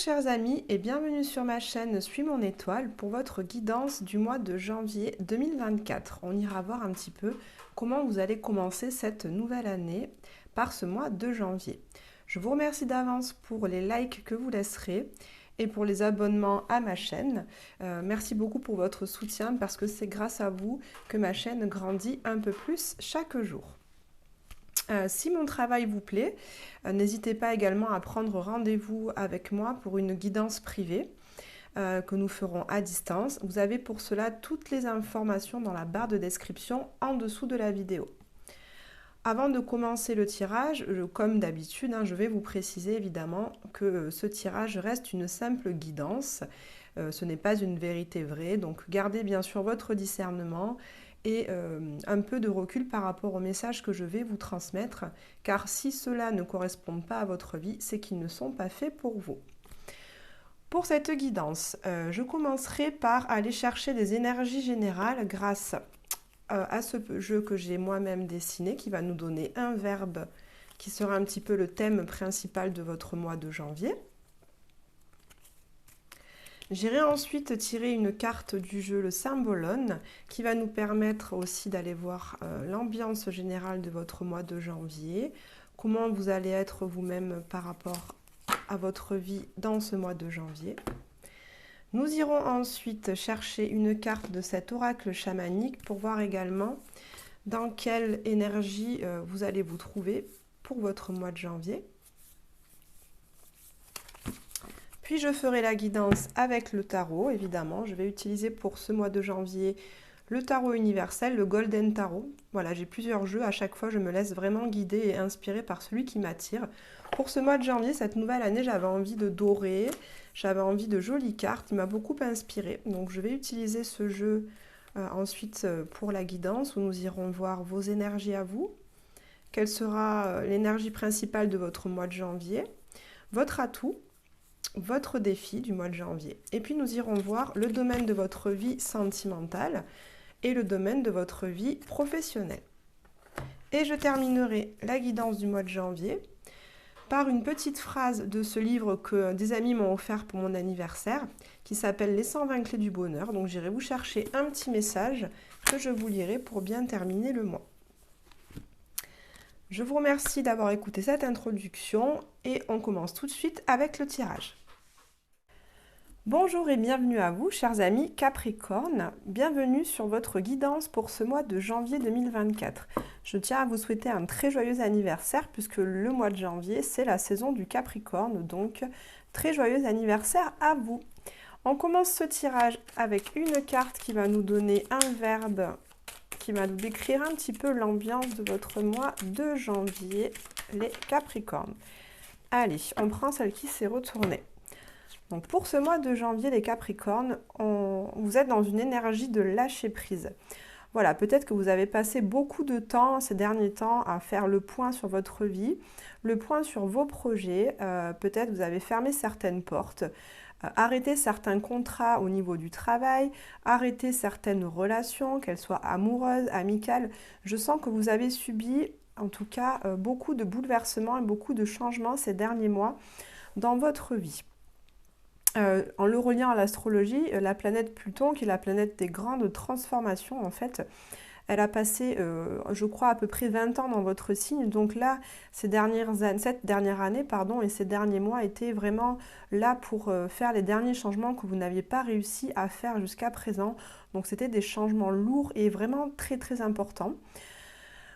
chers amis et bienvenue sur ma chaîne Suis mon étoile pour votre guidance du mois de janvier 2024. On ira voir un petit peu comment vous allez commencer cette nouvelle année par ce mois de janvier. Je vous remercie d'avance pour les likes que vous laisserez et pour les abonnements à ma chaîne. Merci beaucoup pour votre soutien parce que c'est grâce à vous que ma chaîne grandit un peu plus chaque jour. Si mon travail vous plaît, n'hésitez pas également à prendre rendez-vous avec moi pour une guidance privée que nous ferons à distance. Vous avez pour cela toutes les informations dans la barre de description en dessous de la vidéo. Avant de commencer le tirage, comme d'habitude, je vais vous préciser évidemment que ce tirage reste une simple guidance. Ce n'est pas une vérité vraie, donc gardez bien sûr votre discernement et un peu de recul par rapport au message que je vais vous transmettre, car si cela ne correspond pas à votre vie, c'est qu'ils ne sont pas faits pour vous. Pour cette guidance, je commencerai par aller chercher des énergies générales grâce à ce jeu que j'ai moi-même dessiné, qui va nous donner un verbe qui sera un petit peu le thème principal de votre mois de janvier. J'irai ensuite tirer une carte du jeu, le Symbolone, qui va nous permettre aussi d'aller voir l'ambiance générale de votre mois de janvier, comment vous allez être vous-même par rapport à votre vie dans ce mois de janvier. Nous irons ensuite chercher une carte de cet oracle chamanique pour voir également dans quelle énergie vous allez vous trouver pour votre mois de janvier. Puis je ferai la guidance avec le tarot, évidemment. Je vais utiliser pour ce mois de janvier le tarot universel, le Golden Tarot. Voilà, j'ai plusieurs jeux. À chaque fois, je me laisse vraiment guider et inspirer par celui qui m'attire. Pour ce mois de janvier, cette nouvelle année, j'avais envie de doré, j'avais envie de jolies cartes. Il m'a beaucoup inspiré. Donc, je vais utiliser ce jeu ensuite pour la guidance où nous irons voir vos énergies à vous. Quelle sera l'énergie principale de votre mois de janvier, votre atout, votre défi du mois de janvier. Et puis nous irons voir le domaine de votre vie sentimentale et le domaine de votre vie professionnelle. Et je terminerai la guidance du mois de janvier par une petite phrase de ce livre que des amis m'ont offert pour mon anniversaire, qui s'appelle Les 120 clés du bonheur. Donc j'irai vous chercher un petit message que je vous lirai pour bien terminer le mois. Je vous remercie d'avoir écouté cette introduction et on commence tout de suite avec le tirage. Bonjour et bienvenue à vous, chers amis Capricorne. Bienvenue sur votre guidance pour ce mois de janvier 2024. Je tiens à vous souhaiter un très joyeux anniversaire puisque le mois de janvier, c'est la saison du Capricorne. Donc, très joyeux anniversaire à vous. On commence ce tirage avec une carte qui va nous donner un verbe qui va nous décrire un petit peu l'ambiance de votre mois de janvier, les Capricornes. Allez, on prend celle qui s'est retournée. Donc pour ce mois de janvier, les Capricornes, vous êtes dans une énergie de lâcher prise. Voilà, peut-être que vous avez passé beaucoup de temps ces derniers temps à faire le point sur votre vie, le point sur vos projets, peut-être vous avez fermé certaines portes, arrêté certains contrats au niveau du travail, arrêté certaines relations, qu'elles soient amoureuses, amicales. Je sens que vous avez subi, en tout cas, beaucoup de bouleversements et beaucoup de changements ces derniers mois dans votre vie. En le reliant à l'astrologie, la planète Pluton, qui est la planète des grandes transformations, en fait, elle a passé, je crois, à peu près 20 ans dans votre signe. Donc là, cette dernière année, et ces derniers mois étaient vraiment là pour faire les derniers changements que vous n'aviez pas réussi à faire jusqu'à présent. Donc c'était des changements lourds et vraiment très très importants.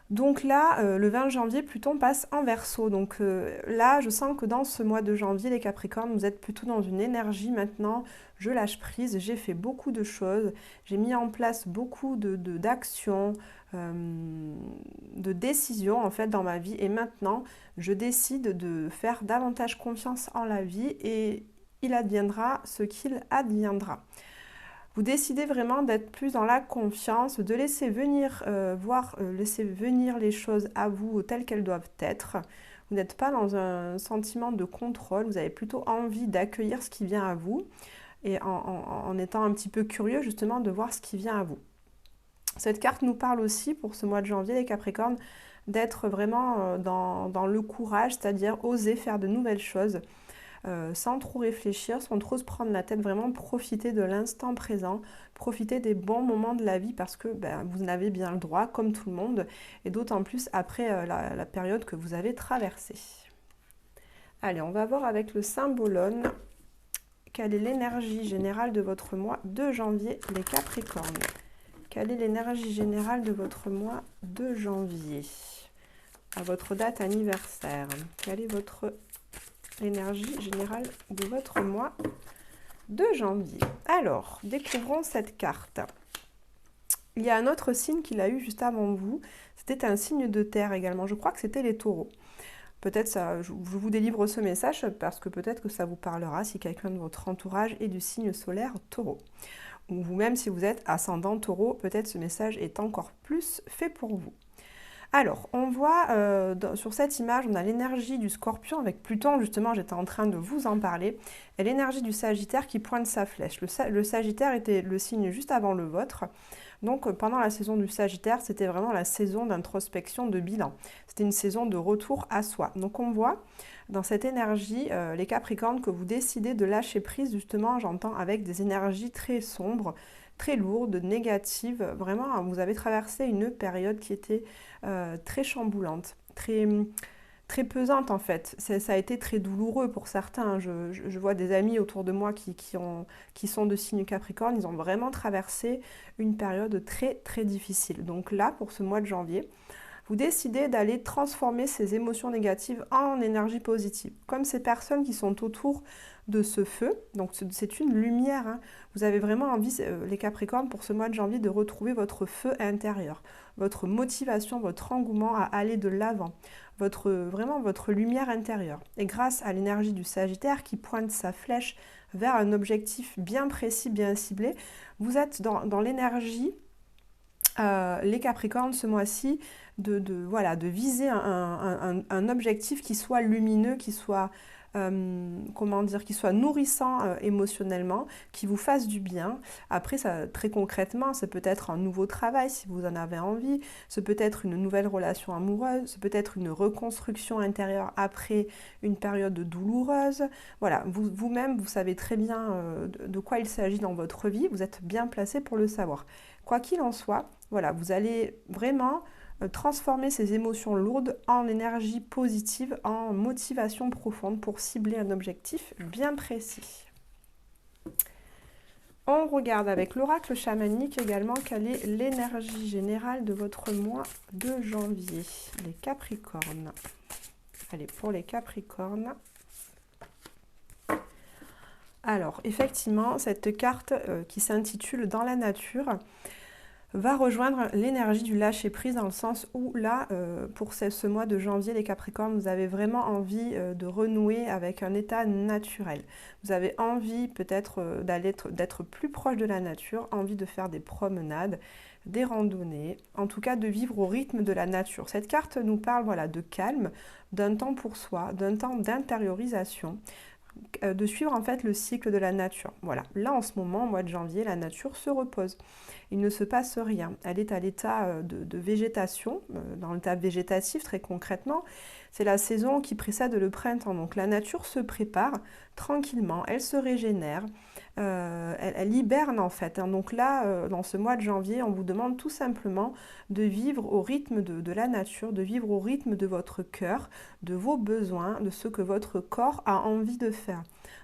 Donc là, le 20 janvier, Pluton passe en Verseau. Donc là, je sens que dans ce mois de janvier, les Capricornes, vous êtes plutôt dans une énergie maintenant. Je lâche prise, j'ai fait beaucoup de choses, j'ai mis en place beaucoup d'actions, de décisions en fait dans ma vie. Et maintenant, je décide de faire davantage confiance en la vie et il adviendra ce qu'il adviendra. Vous décidez vraiment d'être plus dans la confiance, de laisser venir laisser venir les choses à vous telles qu'elles doivent être. Vous n'êtes pas dans un sentiment de contrôle, vous avez plutôt envie d'accueillir ce qui vient à vous et en étant un petit peu curieux justement de voir ce qui vient à vous. Cette carte nous parle aussi pour ce mois de janvier, les Capricornes, d'être vraiment dans le courage, c'est-à-dire oser faire de nouvelles choses. sans trop réfléchir, sans trop se prendre la tête, vraiment profiter de l'instant présent, profiter des bons moments de la vie parce que ben, vous en avez bien le droit, comme tout le monde, et d'autant plus après la période que vous avez traversée. Allez, on va voir avec le symbolone quelle est l'énergie générale de votre mois de janvier, les Capricornes. Quelle est l'énergie générale de votre mois de janvier, à votre date anniversaire? Quelle est votre énergie générale de votre mois de janvier? Alors, découvrons cette carte. Il y a un autre signe qu'il a eu juste avant vous. C'était un signe de terre également. Je crois que c'était les taureaux. Peut-être ça, je vous délivre ce message parce que peut-être que ça vous parlera si quelqu'un de votre entourage est du signe solaire taureau. Ou vous-même si vous êtes ascendant taureau, peut-être ce message est encore plus fait pour vous. Alors, on voit sur cette image, on a l'énergie du Scorpion avec Pluton, justement, j'étais en train de vous en parler, et l'énergie du Sagittaire qui pointe sa flèche. Le Sagittaire était le signe juste avant le vôtre. Donc pendant la saison du Sagittaire, c'était vraiment la saison d'introspection, de bilan. C'était une saison de retour à soi. Donc on voit dans cette énergie, les Capricornes, que vous décidez de lâcher prise, justement, j'entends, avec des énergies très sombres, très lourdes, négatives. Vraiment, vous avez traversé une période qui était très chamboulante, très pesante en fait. Ça a été très douloureux pour certains. Je vois des amis autour de moi qui sont de signe Capricorne, ils ont vraiment traversé une période très difficile. Donc là, pour ce mois de janvier, vous décidez d'aller transformer ces émotions négatives en énergie positive. Comme ces personnes qui sont autour de ce feu, donc c'est une lumière, hein. Vous avez vraiment envie, les Capricornes, pour ce mois de janvier, de retrouver votre feu intérieur, votre motivation, votre engouement à aller de l'avant, vraiment votre lumière intérieure. Et grâce à l'énergie du Sagittaire qui pointe sa flèche vers un objectif bien précis, bien ciblé, vous êtes dans l'énergie, les Capricornes, ce mois-ci, de viser un objectif qui soit lumineux, qui soit, qui soit nourrissant émotionnellement, qui vous fasse du bien. Après, ça, très concrètement, ça peut être un nouveau travail si vous en avez envie, ça peut être une nouvelle relation amoureuse, ça peut être une reconstruction intérieure après une période douloureuse. Voilà, vous-même, vous savez très bien de quoi il s'agit dans votre vie, vous êtes bien placé pour le savoir. Quoi qu'il en soit, voilà, vous allez vraiment transformer ces émotions lourdes en énergie positive, en motivation profonde pour cibler un objectif bien précis. On regarde avec l'oracle chamanique également quelle est l'énergie générale de votre mois de janvier, les Capricornes. Allez, pour les Capricornes. Alors, effectivement, cette carte qui s'intitule « Dans la nature », va rejoindre l'énergie du lâcher-prise dans le sens où là, pour ce mois de janvier, les Capricornes, vous avez vraiment envie de renouer avec un état naturel. Vous avez envie peut-être d'être plus proche de la nature, envie de faire des promenades, des randonnées, en tout cas de vivre au rythme de la nature. Cette carte nous parle voilà, de calme, d'un temps pour soi, d'un temps d'intériorisation, de suivre en fait le cycle de la nature. Voilà, là en ce moment, au mois de janvier, la nature se repose. Il ne se passe rien. Elle est à l'état de végétation, dans l'état végétatif très concrètement. C'est la saison qui précède le printemps. Donc la nature se prépare tranquillement, elle se régénère, elle hiberne en fait. Hein. Donc là, dans ce mois de janvier, on vous demande tout simplement de vivre au rythme de la nature, de vivre au rythme de votre cœur, de vos besoins, de ce que votre corps a envie de faire.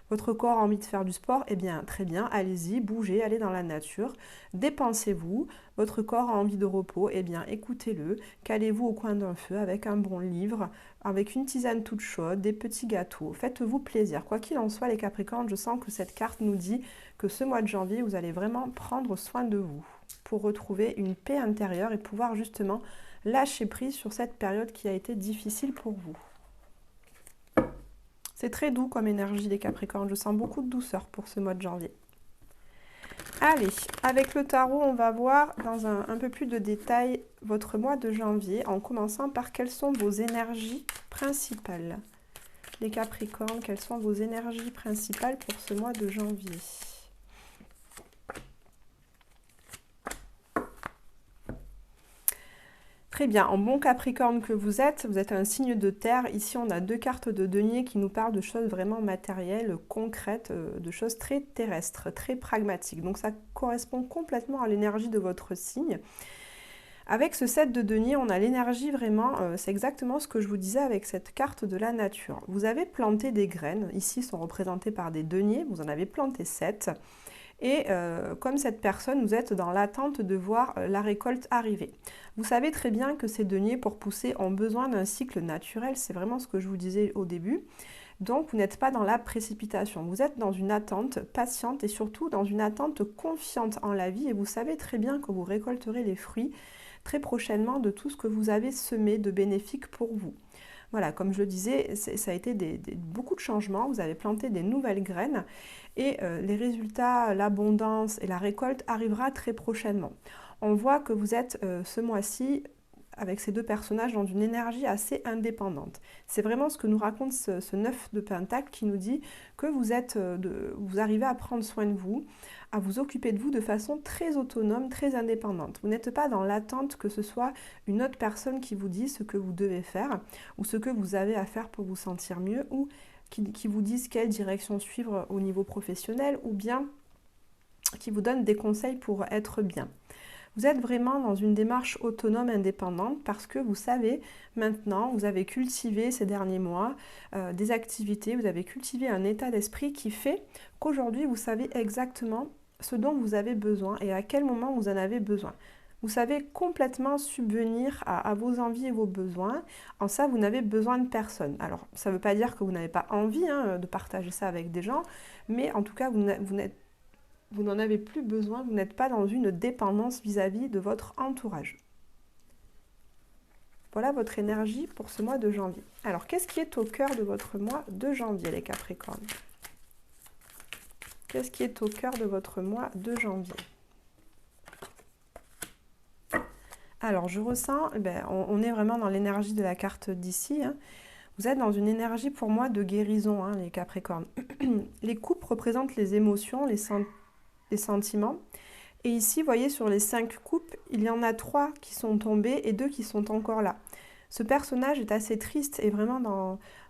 Votre corps a envie de faire du sport, eh bien très bien, allez-y, bougez, allez dans la nature, dépensez-vous. Votre corps a envie de repos, eh bien écoutez-le, calez-vous au coin d'un feu avec un bon livre, avec une tisane toute chaude, des petits gâteaux, faites-vous plaisir. Quoi qu'il en soit, les Capricornes, je sens que cette carte nous dit que ce mois de janvier, vous allez vraiment prendre soin de vous pour retrouver une paix intérieure et pouvoir justement lâcher prise sur cette période qui a été difficile pour vous. C'est très doux comme énergie des Capricornes, je sens beaucoup de douceur pour ce mois de janvier. Allez, avec le tarot, on va voir dans un peu plus de détail votre mois de janvier, en commençant par quelles sont vos énergies principales. Les Capricornes, quelles sont vos énergies principales pour ce mois de janvier? Très bien, en bon Capricorne que vous êtes un signe de terre. Ici, on a deux cartes de denier qui nous parlent de choses vraiment matérielles, concrètes, de choses très terrestres, très pragmatiques. Donc ça correspond complètement à l'énergie de votre signe. Avec ce 7 de denier, on a l'énergie vraiment, c'est exactement ce que je vous disais avec cette carte de la nature. Vous avez planté des graines, ici sont représentées par des deniers, vous en avez planté 7. Et comme cette personne, vous êtes dans l'attente de voir la récolte arriver. Vous savez très bien que ces deniers, pour pousser, ont besoin d'un cycle naturel. C'est vraiment ce que je vous disais au début. Donc, vous n'êtes pas dans la précipitation. Vous êtes dans une attente patiente et surtout dans une attente confiante en la vie. Et vous savez très bien que vous récolterez les fruits très prochainement de tout ce que vous avez semé de bénéfique pour vous. Voilà, comme je le disais, ça a été beaucoup de changements. Vous avez planté des nouvelles graines et les résultats, l'abondance et la récolte arrivera très prochainement. On voit que vous êtes ce mois-ci avec ces deux personnages dans une énergie assez indépendante. C'est vraiment ce que nous raconte ce 9 de Pentacle qui nous dit que vous arrivez à prendre soin de vous, à vous occuper de vous de façon très autonome, très indépendante. Vous n'êtes pas dans l'attente que ce soit une autre personne qui vous dise ce que vous devez faire ou ce que vous avez à faire pour vous sentir mieux ou qui vous dise quelle direction suivre au niveau professionnel ou bien qui vous donne des conseils pour être bien. Vous êtes vraiment dans une démarche autonome, indépendante, parce que vous savez, maintenant, vous avez cultivé ces derniers mois des activités, vous avez cultivé un état d'esprit qui fait qu'aujourd'hui, vous savez exactement ce dont vous avez besoin et à quel moment vous en avez besoin. Vous savez complètement subvenir à vos envies et vos besoins. En ça, vous n'avez besoin de personne. Alors, ça ne veut pas dire que vous n'avez pas envie de partager ça avec des gens, mais en tout cas, vous n'en avez plus besoin, vous n'êtes pas dans une dépendance vis-à-vis de votre entourage. Voilà votre énergie pour ce mois de janvier. Alors, qu'est-ce qui est au cœur de votre mois de janvier, les Capricornes? Qu'est-ce qui est au cœur de votre mois de janvier? Alors, je ressens, on est vraiment dans l'énergie de la carte d'ici. Vous êtes dans une énergie pour moi de guérison, les Capricornes. Les coupes représentent les émotions, les sentiments. Et ici, vous voyez, sur les 5 coupes, il y en a 3 qui sont tombées et 2 qui sont encore là. Ce personnage est assez triste et vraiment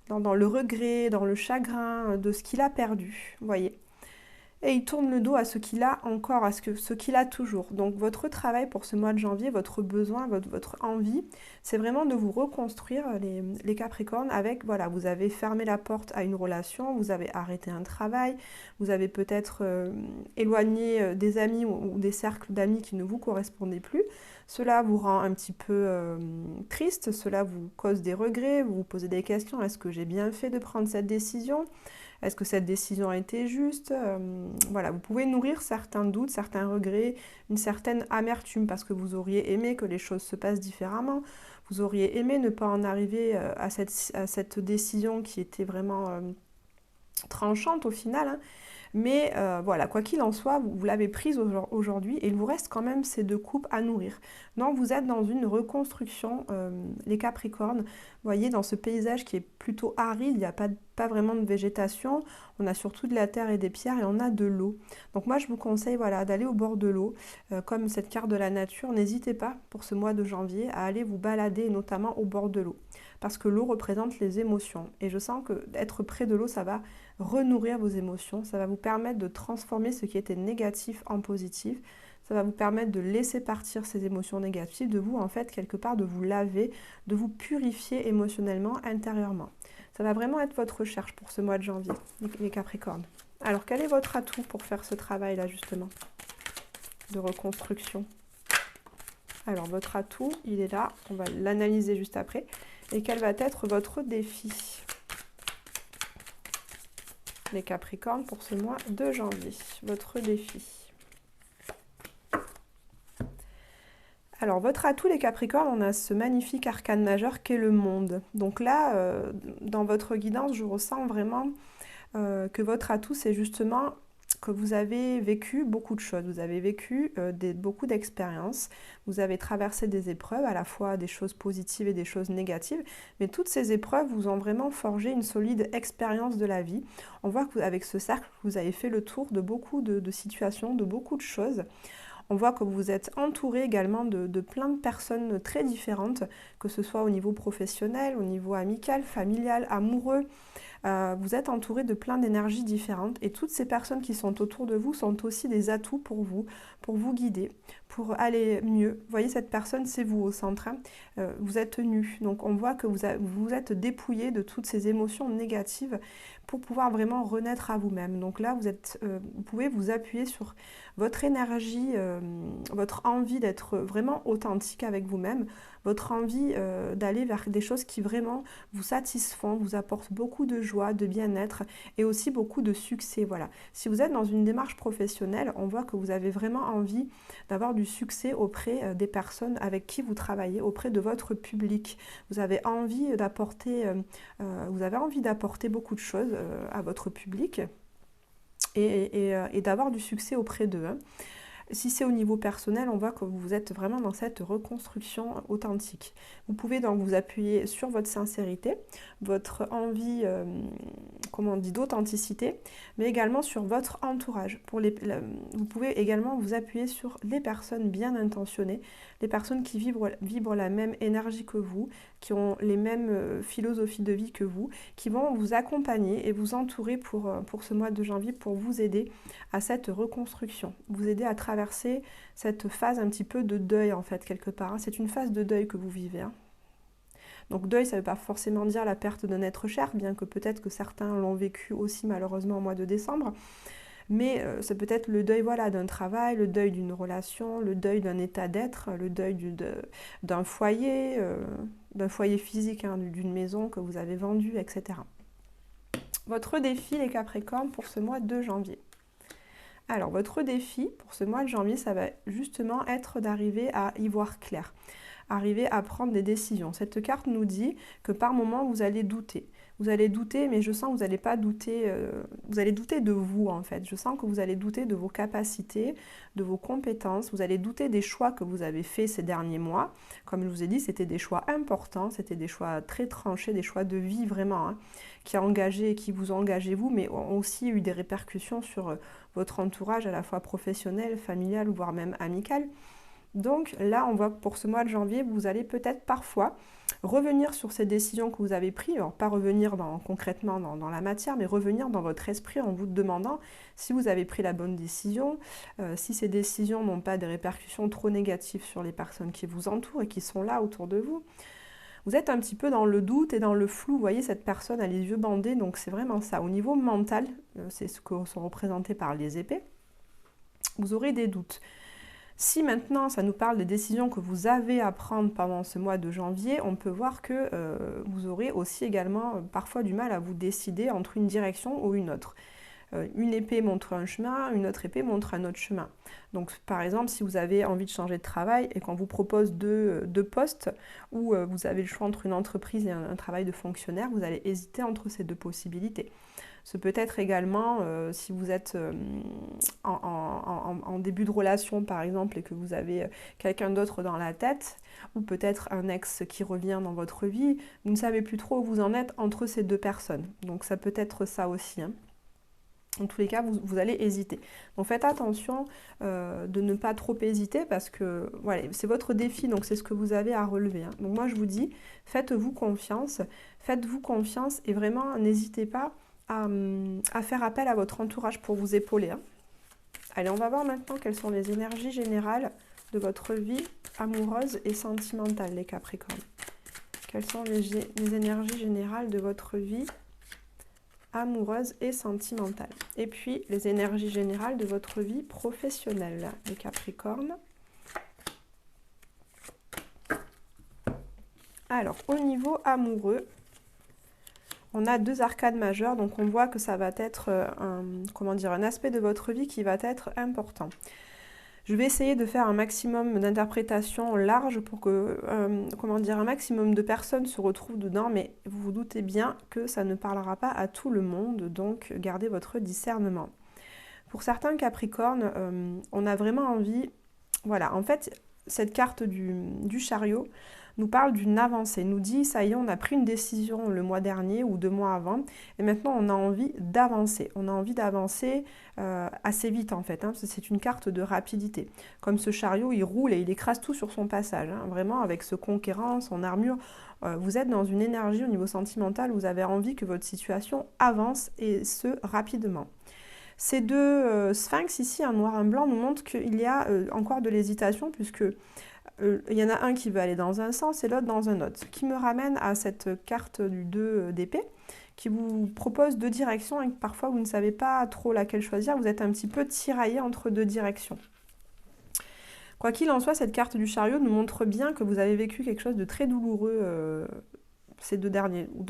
dans le regret, dans le chagrin de ce qu'il a perdu, vous voyez. Et il tourne le dos à ce qu'il a encore, à ce qu'il a toujours. Donc votre travail pour ce mois de janvier, votre besoin, votre envie, c'est vraiment de vous reconstruire les Capricornes avec, voilà, vous avez fermé la porte à une relation, vous avez arrêté un travail, vous avez peut-être éloigné des amis ou des cercles d'amis qui ne vous correspondaient plus. Cela vous rend un petit peu triste, cela vous cause des regrets, vous vous posez des questions, est-ce que j'ai bien fait de prendre cette décision ? Est-ce que cette décision a été juste? Voilà, vous pouvez nourrir certains doutes, certains regrets, une certaine amertume parce que vous auriez aimé que les choses se passent différemment. Vous auriez aimé ne pas en arriver à cette décision qui était vraiment tranchante au final. Mais voilà, quoi qu'il en soit, vous l'avez prise aujourd'hui et il vous reste quand même ces 2 coupes à nourrir. Donc vous êtes dans une reconstruction, les Capricornes. Vous voyez, dans ce paysage qui est plutôt aride, il n'y a pas vraiment de végétation. On a surtout de la terre et des pierres et on a de l'eau. Donc moi, je vous conseille voilà, d'aller au bord de l'eau. Comme cette carte de la nature, n'hésitez pas pour ce mois de janvier à aller vous balader, notamment au bord de l'eau. Parce que l'eau représente les émotions. Et je sens que d'être près de l'eau, ça va renourrir vos émotions. Ça va vous permettre de transformer ce qui était négatif en positif. Ça va vous permettre de laisser partir ces émotions négatives, de vous, en fait, quelque part, de vous laver, de vous purifier émotionnellement, intérieurement. Ça va vraiment être votre recherche pour ce mois de janvier, les Capricornes. Alors, quel est votre atout pour faire ce travail-là, justement, de reconstruction? Alors, votre atout, il est là. On va l'analyser juste après. Et quel va être votre défi, les Capricornes, pour ce mois de janvier? Votre défi. Alors, votre atout, les Capricornes, on a ce magnifique arcane majeur qu'est le monde. Donc là, dans votre guidance, je ressens vraiment que votre atout, c'est justement que vous avez vécu beaucoup de choses. Vous avez vécu beaucoup d'expériences. Vous avez traversé des épreuves, à la fois des choses positives et des choses négatives. Mais toutes ces épreuves vous ont vraiment forgé une solide expérience de la vie. On voit qu'avec ce cercle, vous avez fait le tour de beaucoup de situations, de beaucoup de choses. On voit que vous êtes entouré également de plein de personnes très différentes, que ce soit au niveau professionnel, au niveau amical, familial, amoureux. Vous êtes entouré de plein d'énergies différentes et toutes ces personnes qui sont autour de vous sont aussi des atouts pour vous guider, pour aller mieux. Vous voyez, cette personne, c'est vous au centre, hein. Vous êtes nu, donc on voit que vous êtes dépouillé de toutes ces émotions négatives pour pouvoir vraiment renaître à vous-même. Donc là, vous pouvez vous appuyer sur votre énergie, votre envie d'être vraiment authentique avec vous-même, votre envie d'aller vers des choses qui vraiment vous satisfont, vous apportent beaucoup de joie, de bien-être et aussi beaucoup de succès. Voilà. Si vous êtes dans une démarche professionnelle, on voit que vous avez vraiment envie d'avoir du succès auprès des personnes avec qui vous travaillez, auprès de votre public. Vous avez envie d'apporter beaucoup de choses à votre public et d'avoir du succès auprès d'eux, hein. Si c'est au niveau personnel, on voit que vous êtes vraiment dans cette reconstruction authentique. Vous pouvez donc vous appuyer sur votre sincérité, votre envie, d'authenticité, mais également sur votre entourage. Vous pouvez également vous appuyer sur les personnes bien intentionnées, les personnes qui vibrent la même énergie que vous, qui ont les mêmes philosophies de vie que vous, qui vont vous accompagner et vous entourer pour ce mois de janvier, pour vous aider à cette reconstruction, vous aider à traverser cette phase un petit peu de deuil en fait quelque part, hein. C'est une phase de deuil que vous vivez, hein. Donc deuil, ça ne veut pas forcément dire la perte d'un être cher, bien que peut-être que certains l'ont vécu aussi malheureusement au mois de décembre. Mais ça peut être le deuil d'un travail, le deuil d'une relation, le deuil d'un état d'être, le deuil d'un foyer physique, hein, d'une maison que vous avez vendue, etc. Votre défi, les Capricornes, pour ce mois de janvier. Alors, votre défi pour ce mois de janvier, ça va justement être d'arriver à y voir clair, arriver à prendre des décisions. Cette carte nous dit que par moment, vous allez douter. Vous allez douter, mais je sens que vous n'allez pas douter, vous allez douter de vous en fait. Je sens que vous allez douter de vos capacités, de vos compétences, vous allez douter des choix que vous avez faits ces derniers mois. Comme je vous ai dit, c'était des choix importants, c'était des choix très tranchés, des choix de vie vraiment, hein, qui vous ont engagé vous, mais ont aussi eu des répercussions sur votre entourage à la fois professionnel, familial, voire même amical. Donc là, on voit que pour ce mois de janvier, vous allez peut-être parfois revenir sur ces décisions que vous avez prises, alors pas revenir concrètement dans la matière, mais revenir dans votre esprit en vous demandant si vous avez pris la bonne décision, si ces décisions n'ont pas des répercussions trop négatives sur les personnes qui vous entourent et qui sont là autour de vous. Vous êtes un petit peu dans le doute et dans le flou. Vous voyez, cette personne a les yeux bandés, donc c'est vraiment ça. Au niveau mental, c'est ce que sont représentés par les épées, vous aurez des doutes. Si maintenant ça nous parle des décisions que vous avez à prendre pendant ce mois de janvier, on peut voir que vous aurez aussi également parfois du mal à vous décider entre une direction ou une autre. Une épée montre un chemin, une autre épée montre un autre chemin. Donc par exemple, si vous avez envie de changer de travail et qu'on vous propose deux postes où vous avez le choix entre une entreprise et un travail de fonctionnaire, vous allez hésiter entre ces deux possibilités. Ce peut être également si vous êtes en début de relation par exemple et que vous avez quelqu'un d'autre dans la tête ou peut-être un ex qui revient dans votre vie, vous ne savez plus trop où vous en êtes entre ces deux personnes. Donc ça peut être ça aussi, hein. En tous les cas, vous allez hésiter. Donc faites attention de ne pas trop hésiter parce que voilà, c'est votre défi, donc c'est ce que vous avez à relever, hein. Donc moi je vous dis, faites-vous confiance et vraiment n'hésitez pas à faire appel à votre entourage pour vous épauler, hein. Allez, on va voir maintenant quelles sont les énergies générales de votre vie amoureuse et sentimentale, les Capricornes. Quelles sont les énergies générales de votre vie amoureuse et sentimentale. Et puis, les énergies générales de votre vie professionnelle, les Capricornes. Alors, au niveau amoureux, on a deux arcades majeures, donc on voit que ça va être un aspect de votre vie qui va être important. Je vais essayer de faire un maximum d'interprétations larges pour que un maximum de personnes se retrouvent dedans, mais vous vous doutez bien que ça ne parlera pas à tout le monde, donc gardez votre discernement. Pour certains Capricornes, on a vraiment envie, voilà, en fait, cette carte du chariot nous parle d'une avancée, nous dit ça y est, on a pris une décision le mois dernier ou 2 mois avant et maintenant on a envie d'avancer. On a envie d'avancer assez vite en fait, parce que c'est une carte de rapidité. Comme ce chariot, il roule et il écrase tout sur son passage, vraiment avec ce conquérant, son armure. Vous êtes dans une énergie au niveau sentimental où vous avez envie que votre situation avance et ce rapidement. Ces deux sphinx ici, un noir et un blanc, nous montrent qu'il y a encore de l'hésitation puisque il y en a un qui veut aller dans un sens et l'autre dans un autre. Ce qui me ramène à cette carte du 2 d'épée qui vous propose 2 directions et que parfois vous ne savez pas trop laquelle choisir. Vous êtes un petit peu tiraillé entre 2 directions. Quoi qu'il en soit, cette carte du chariot nous montre bien que vous avez vécu quelque chose de très douloureux ces 2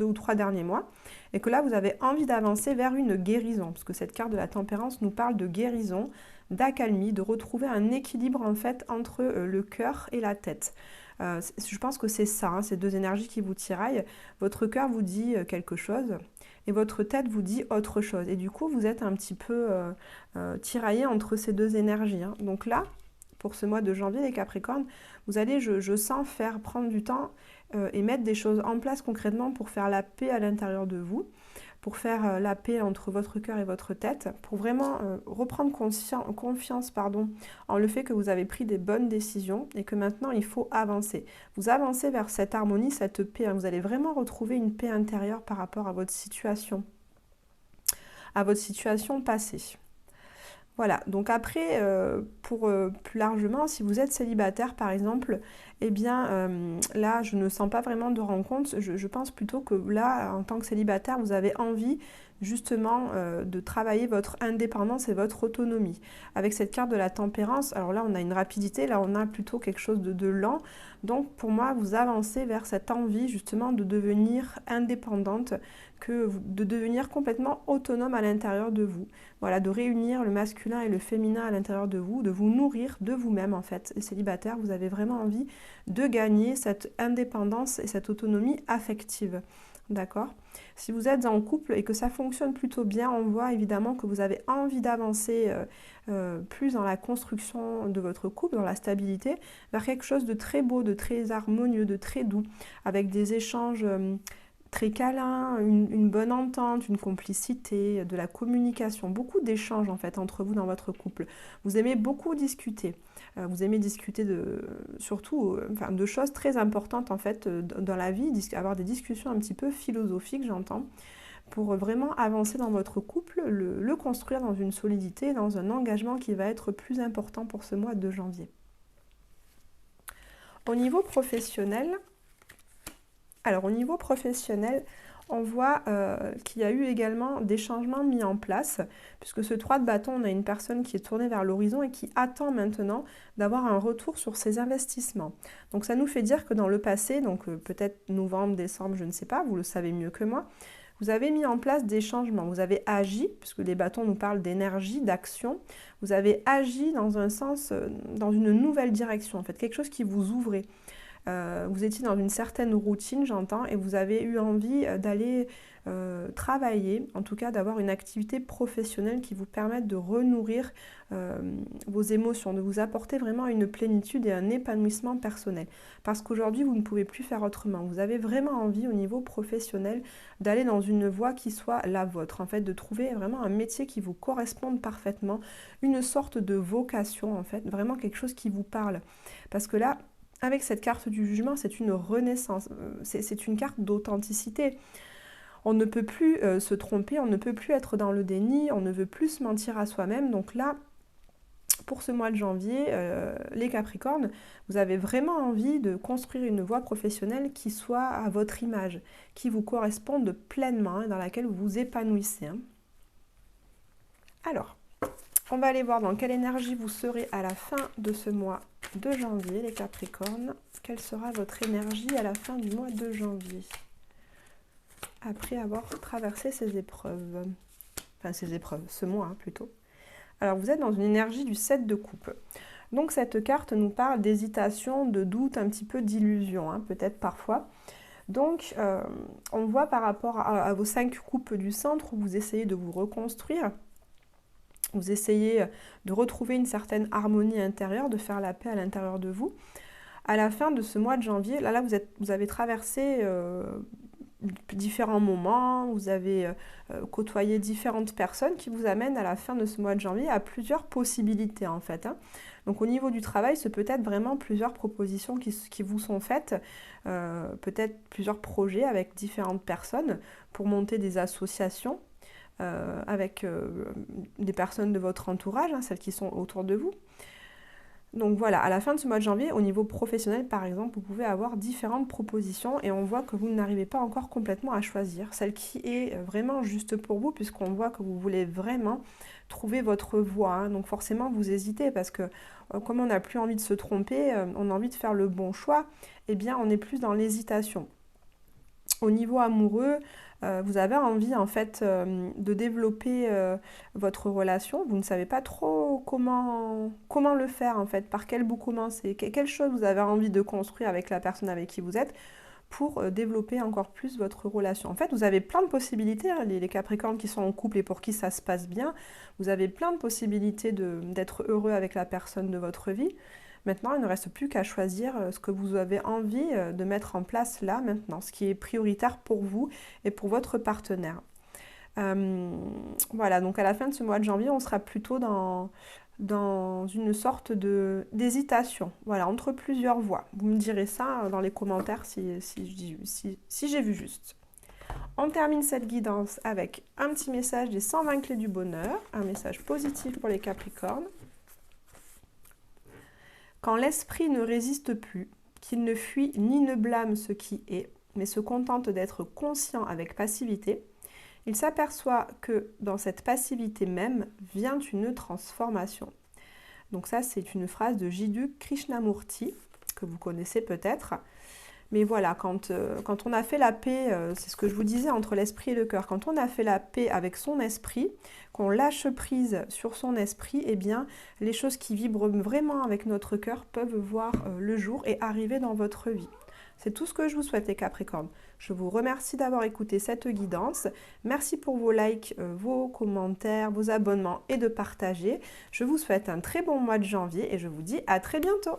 ou 3 derniers mois, et que là vous avez envie d'avancer vers une guérison, parce que cette carte de la tempérance nous parle de guérison, d'accalmie, de retrouver un équilibre en fait entre le cœur et la tête. Je pense que c'est ça, ces 2 énergies qui vous tiraillent. Votre cœur vous dit quelque chose et votre tête vous dit autre chose. Et du coup, vous êtes un petit peu tiraillé entre ces 2 énergies. Donc là, pour ce mois de janvier, les Capricornes, vous allez, je sens, prendre du temps et mettre des choses en place concrètement pour faire la paix à l'intérieur de vous, pour faire la paix entre votre cœur et votre tête, pour vraiment reprendre confiance en le fait que vous avez pris des bonnes décisions et que maintenant il faut avancer. Vous avancez vers cette harmonie, cette paix. Vous allez vraiment retrouver une paix intérieure par rapport à votre situation passée. Voilà, donc après, pour plus largement, si vous êtes célibataire par exemple, eh bien là, je ne sens pas vraiment de rencontre. Je pense plutôt que là, en tant que célibataire, vous avez envie justement de travailler votre indépendance et votre autonomie. Avec cette carte de la tempérance, alors là, on a une rapidité, là, on a plutôt quelque chose de lent. Donc pour moi, vous avancez vers cette envie justement de devenir indépendante, de devenir complètement autonome à l'intérieur de vous. Voilà, de réunir le masculin et le féminin à l'intérieur de vous, de vous nourrir de vous-même en fait. Et célibataire, vous avez vraiment envie de gagner cette indépendance et cette autonomie affective. D'accord? Si vous êtes en couple et que ça fonctionne plutôt bien, on voit évidemment que vous avez envie d'avancer plus dans la construction de votre couple, dans la stabilité, vers quelque chose de très beau, de très harmonieux, de très doux, avec des échanges très câlin, une bonne entente, une complicité, de la communication, beaucoup d'échanges en fait entre vous dans votre couple. Vous aimez beaucoup discuter. Vous aimez discuter surtout de choses très importantes en fait dans la vie, avoir des discussions un petit peu philosophiques, j'entends, pour vraiment avancer dans votre couple, le construire dans une solidité, dans un engagement qui va être plus important pour ce mois de janvier. Au niveau professionnel, on voit qu'il y a eu également des changements mis en place, puisque ce 3 de bâton, on a une personne qui est tournée vers l'horizon et qui attend maintenant d'avoir un retour sur ses investissements. Donc ça nous fait dire que dans le passé, donc peut-être novembre, décembre, je ne sais pas, vous le savez mieux que moi, vous avez mis en place des changements, vous avez agi, puisque les bâtons nous parlent d'énergie, d'action, vous avez agi dans un sens, dans une nouvelle direction, en fait, quelque chose qui vous ouvrait. Vous étiez dans une certaine routine, j'entends, et vous avez eu envie d'aller travailler, en tout cas d'avoir une activité professionnelle qui vous permette de renourrir vos émotions, de vous apporter vraiment une plénitude et un épanouissement personnel. Parce qu'aujourd'hui, vous ne pouvez plus faire autrement. Vous avez vraiment envie au niveau professionnel d'aller dans une voie qui soit la vôtre, en fait, de trouver vraiment un métier qui vous corresponde parfaitement, une sorte de vocation, en fait, vraiment quelque chose qui vous parle. Parce que là, avec cette carte du jugement, c'est une renaissance, c'est une carte d'authenticité. On ne peut plus se tromper, on ne peut plus être dans le déni, on ne veut plus se mentir à soi-même. Donc là, pour ce mois de janvier, les Capricornes, vous avez vraiment envie de construire une voie professionnelle qui soit à votre image, qui vous corresponde pleinement et dans laquelle vous vous épanouissez. Alors, on va aller voir dans quelle énergie vous serez à la fin de ce mois de janvier, les Capricornes. Quelle sera votre énergie à la fin du mois de janvier, après avoir traversé ces épreuves. Enfin, ce mois plutôt. Alors, vous êtes dans une énergie du 7 de coupe. Donc, cette carte nous parle d'hésitation, de doute, un petit peu d'illusion, peut-être parfois. Donc, on voit par rapport à vos 5 coupes du centre où vous essayez de vous reconstruire. Vous essayez de retrouver une certaine harmonie intérieure, de faire la paix à l'intérieur de vous. À la fin de ce mois de janvier, là vous avez traversé différents moments, vous avez côtoyé différentes personnes qui vous amènent à la fin de ce mois de janvier à plusieurs possibilités en fait, hein. Donc au niveau du travail, ce peut être vraiment plusieurs propositions qui vous sont faites, peut-être plusieurs projets avec différentes personnes pour monter des associations avec des personnes de votre entourage, hein, celles qui sont autour de vous. Donc voilà, à la fin de ce mois de janvier, au niveau professionnel par exemple, vous pouvez avoir différentes propositions et on voit que vous n'arrivez pas encore complètement à choisir celle qui est vraiment juste pour vous, puisqu'on voit que vous voulez vraiment trouver votre voie, hein. Donc forcément vous hésitez parce que comme on n'a plus envie de se tromper, on a envie de faire le bon choix, et bien on est plus dans l'hésitation. Au niveau amoureux, vous avez envie en fait de développer votre relation. Vous ne savez pas trop comment le faire en fait, par quel bout commencer, quelle chose vous avez envie de construire avec la personne avec qui vous êtes pour développer encore plus votre relation. En fait, vous avez plein de possibilités, hein, les Capricornes qui sont en couple et pour qui ça se passe bien. Vous avez plein de possibilités d'être heureux avec la personne de votre vie. Maintenant, il ne reste plus qu'à choisir ce que vous avez envie de mettre en place là, maintenant, ce qui est prioritaire pour vous et pour votre partenaire. Voilà, donc à la fin de ce mois de janvier, on sera plutôt dans une sorte d'hésitation, voilà, entre plusieurs voies. Vous me direz ça dans les commentaires si j'ai vu juste. On termine cette guidance avec un petit message des 120 clés du bonheur, un message positif pour les Capricornes. Quand l'esprit ne résiste plus, qu'il ne fuit ni ne blâme ce qui est, mais se contente d'être conscient avec passivité, il s'aperçoit que dans cette passivité même vient une transformation. Donc ça, c'est une phrase de Jiddu Krishnamurti, que vous connaissez peut-être. Mais voilà, quand on a fait la paix, c'est ce que je vous disais, entre l'esprit et le cœur, quand on a fait la paix avec son esprit, qu'on lâche prise sur son esprit, eh bien, les choses qui vibrent vraiment avec notre cœur peuvent voir le jour et arriver dans votre vie. C'est tout ce que je vous souhaite les Capricornes. Je vous remercie d'avoir écouté cette guidance. Merci pour vos likes, vos commentaires, vos abonnements et de partager. Je vous souhaite un très bon mois de janvier et je vous dis à très bientôt.